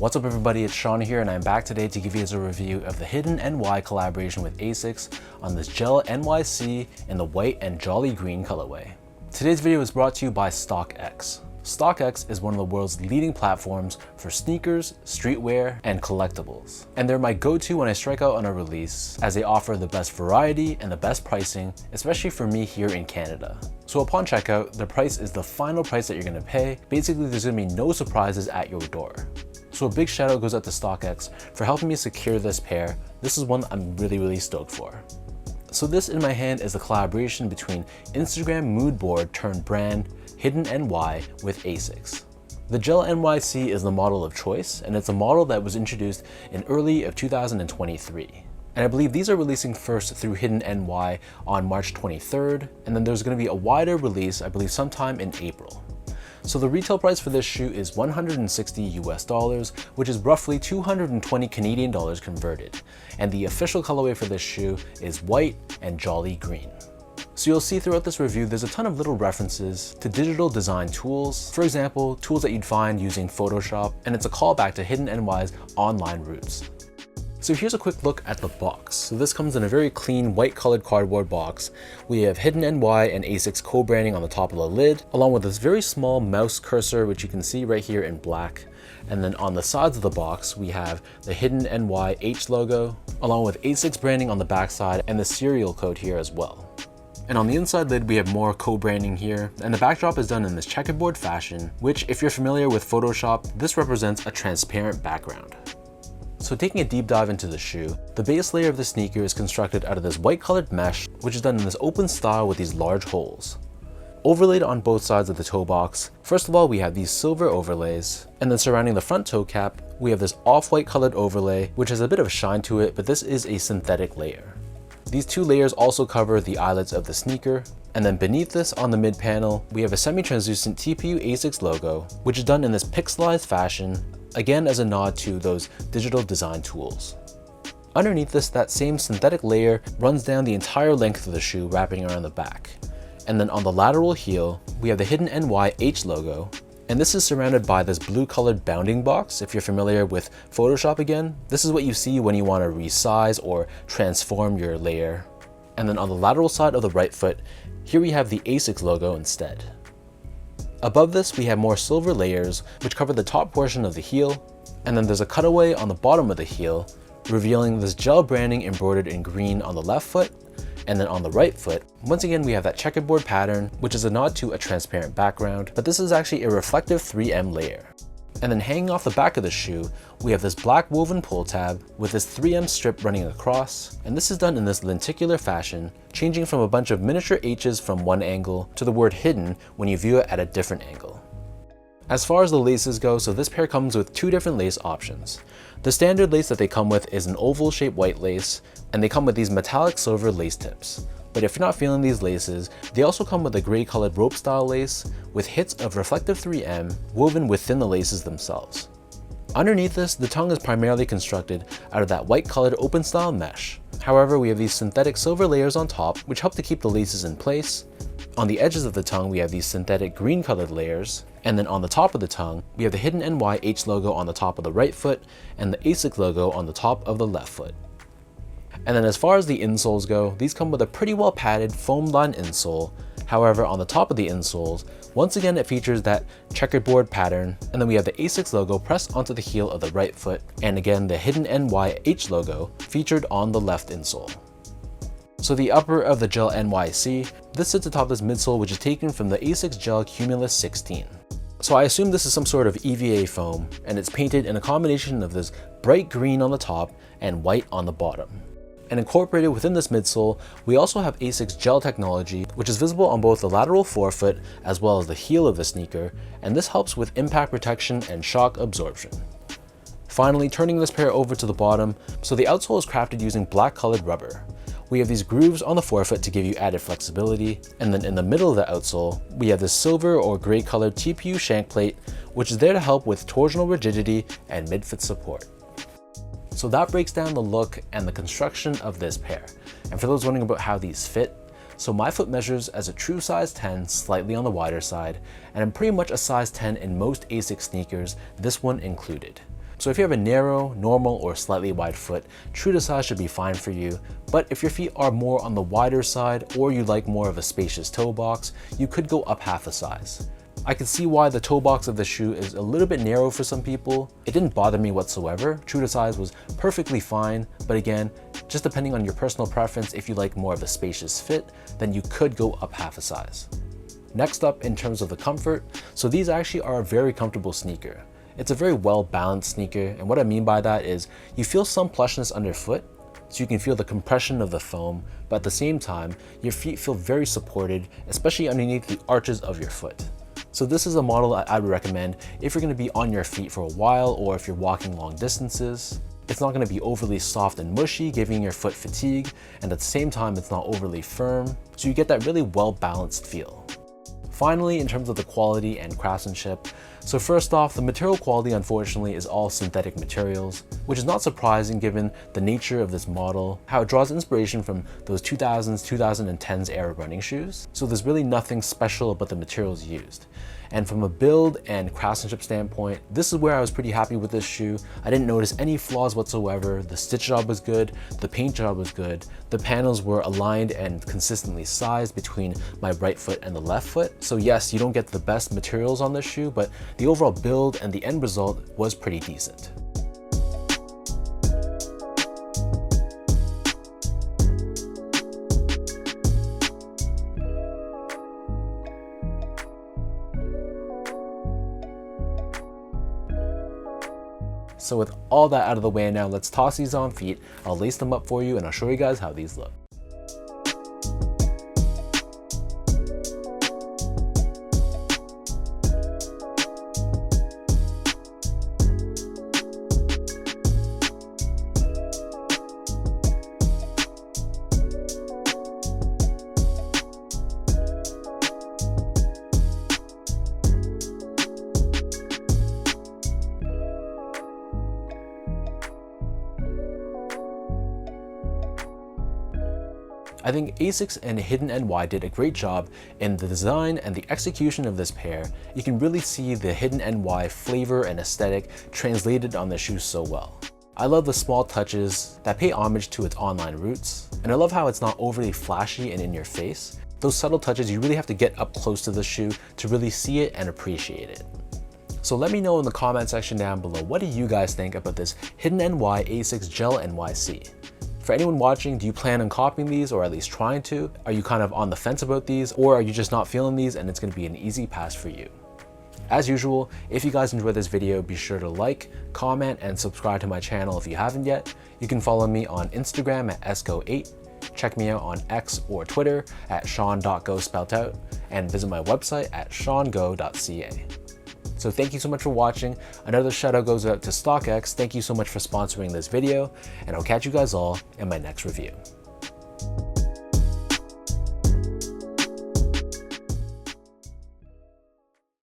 What's up everybody, it's Sean here and I'm back today to give you guys a review of the Hidden NY collaboration with Asics on this Gel-NYC in the white and jolly green colorway. Today's video is brought to you by StockX. StockX is one of the world's leading platforms for sneakers, streetwear, and collectibles. And they're my go-to when I strike out on a release, as they offer the best variety and the best pricing, especially for me here in Canada. So upon checkout, the price is the final price that you're gonna pay. Basically, there's gonna be no surprises at your door. So a big shout out goes out to StockX for helping me secure this pair. This is one I'm really stoked for. So this in my hand is the collaboration between Instagram mood board turned brand Hidden NY with Asics. The Gel-NYC is the model of choice, and it's a model that was introduced in early of 2023. And I believe these are releasing first through Hidden NY on March 23rd, and then there's going to be a wider release, I believe sometime in April. So the retail price for this shoe is $160 US, which is roughly 220 Canadian dollars converted. And the official colorway for this shoe is white and jolly green. So you'll see throughout this review, there's a ton of little references to digital design tools. For example, tools that you'd find using Photoshop, and it's a callback to Hidden NY's online roots. So here's a quick look at the box. So this comes in a very clean white colored cardboard box. We have Hidden NY and Asics co-branding on the top of the lid, along with this very small mouse cursor, which you can see right here in black. And then on the sides of the box, we have the Hidden NY H logo, along with Asics branding on the back side and the serial code here as well. And on the inside lid, we have more co-branding here, and the backdrop is done in this checkerboard fashion, which if you're familiar with Photoshop, this represents a transparent background. So taking a deep dive into the shoe, the base layer of the sneaker is constructed out of this white colored mesh, which is done in this open style with these large holes. Overlaid on both sides of the toe box, first of all we have these silver overlays, and then surrounding the front toe cap, we have this off-white colored overlay, which has a bit of shine to it, but this is a synthetic layer. These two layers also cover the eyelets of the sneaker, and then beneath this on the mid panel, we have a semi-translucent TPU Asics logo, which is done in this pixelized fashion, again as a nod to those digital design tools. Underneath this, that same synthetic layer runs down the entire length of the shoe, wrapping around the back. And then on the lateral heel, we have the Hidden NY H logo, and this is surrounded by this blue colored bounding box. If you're familiar with Photoshop again, this is what you see when you want to resize or transform your layer. And then on the lateral side of the right foot, here we have the Asics logo instead. Above this, we have more silver layers, which cover the top portion of the heel, and then there's a cutaway on the bottom of the heel, revealing this gel branding embroidered in green on the left foot, and then on the right foot, once again we have that checkerboard pattern, which is a nod to a transparent background, but this is actually a reflective 3M layer. And then hanging off the back of the shoe, we have this black woven pull tab with this 3M strip running across, and this is done in this lenticular fashion, changing from a bunch of miniature H's from one angle to the word hidden when you view it at a different angle. As far as the laces go, so this pair comes with two different lace options. The standard lace that they come with is an oval shaped white lace, and they come with these metallic silver lace tips. But if you're not feeling these laces, they also come with a gray colored rope style lace with hits of reflective 3M woven within the laces themselves. Underneath this, the tongue is primarily constructed out of that white colored open style mesh. However, we have these synthetic silver layers on top, which help to keep the laces in place. On the edges of the tongue, we have these synthetic green colored layers. And then on the top of the tongue, we have the Hidden NY H logo on the top of the right foot and the Asics logo on the top of the left foot. And then as far as the insoles go, these come with a pretty well padded foam lined insole. However, on the top of the insoles, once again it features that checkerboard pattern, and then we have the Asics logo pressed onto the heel of the right foot, and again the Hidden NY H logo featured on the left insole. So the upper of the Gel-NYC, this sits atop this midsole, which is taken from the Asics Gel Cumulus 16. So I assume this is some sort of EVA foam, and it's painted in a combination of this bright green on the top and white on the bottom. And incorporated within this midsole, we also have Asics Gel technology, which is visible on both the lateral forefoot as well as the heel of the sneaker, and this helps with impact protection and shock absorption. Finally, turning this pair over to the bottom, so the outsole is crafted using black colored rubber. We have these grooves on the forefoot to give you added flexibility, and then in the middle of the outsole, we have this silver or gray colored TPU shank plate, which is there to help with torsional rigidity and mid-foot support. So that breaks down the look and the construction of this pair. And for those wondering about how these fit, so my foot measures as a true size 10, slightly on the wider side, and I'm pretty much a size 10 in most Asics sneakers, this one included. So if you have a narrow, normal, or slightly wide foot, true to size should be fine for you. But if your feet are more on the wider side, or you like more of a spacious toe box, you could go up half a size. I can see why the toe box of the shoe is a little bit narrow for some people. It didn't bother me whatsoever. True to size was perfectly fine, but again, just depending on your personal preference, if you like more of a spacious fit, then you could go up half a size. Next up, in terms of the comfort, so these actually are a very comfortable sneaker. It's a very well-balanced sneaker, and what I mean by that is you feel some plushness underfoot, so you can feel the compression of the foam, but at the same time, your feet feel very supported, especially underneath the arches of your foot. So this is a model I would recommend if you're going to be on your feet for a while or if you're walking long distances. It's not going to be overly soft and mushy, giving your foot fatigue, and at the same time, it's not overly firm, so you get that really well-balanced feel. Finally, in terms of the quality and craftsmanship, so first off, the material quality unfortunately is all synthetic materials, which is not surprising given the nature of this model, how it draws inspiration from those 2000s, 2010s era running shoes. So there's really nothing special about the materials used. And from a build and craftsmanship standpoint, this is where I was pretty happy with this shoe. I didn't notice any flaws whatsoever. The stitch job was good, the paint job was good, the panels were aligned and consistently sized between my right foot and the left foot. So yes, you don't get the best materials on this shoe, but the overall build and the end result was pretty decent. So with all that out of the way now, let's toss these on feet. I'll lace them up for you and I'll show you guys how these look. I think Asics and Hidden NY did a great job in the design and the execution of this pair. You can really see the Hidden NY flavor and aesthetic translated on the shoe so well. I love the small touches that pay homage to its online roots, and I love how it's not overly flashy and in your face. Those subtle touches, you really have to get up close to the shoe to really see it and appreciate it. So let me know in the comment section down below, what do you guys think about this Hidden NY Asics Gel-NYC? For anyone watching, do you plan on copying these or at least trying to? Are you kind of on the fence about these, or are you just not feeling these and it's going to be an easy pass for you? As usual, if you guys enjoyed this video, be sure to like, comment, and subscribe to my channel if you haven't yet. You can follow me on Instagram at esco8, check me out on X or Twitter at sean.go spelt out, and visit my website at seango.ca. So thank you so much for watching. Another shout out goes out to StockX. Thank you so much for sponsoring this video, and I'll catch you guys all in my next review.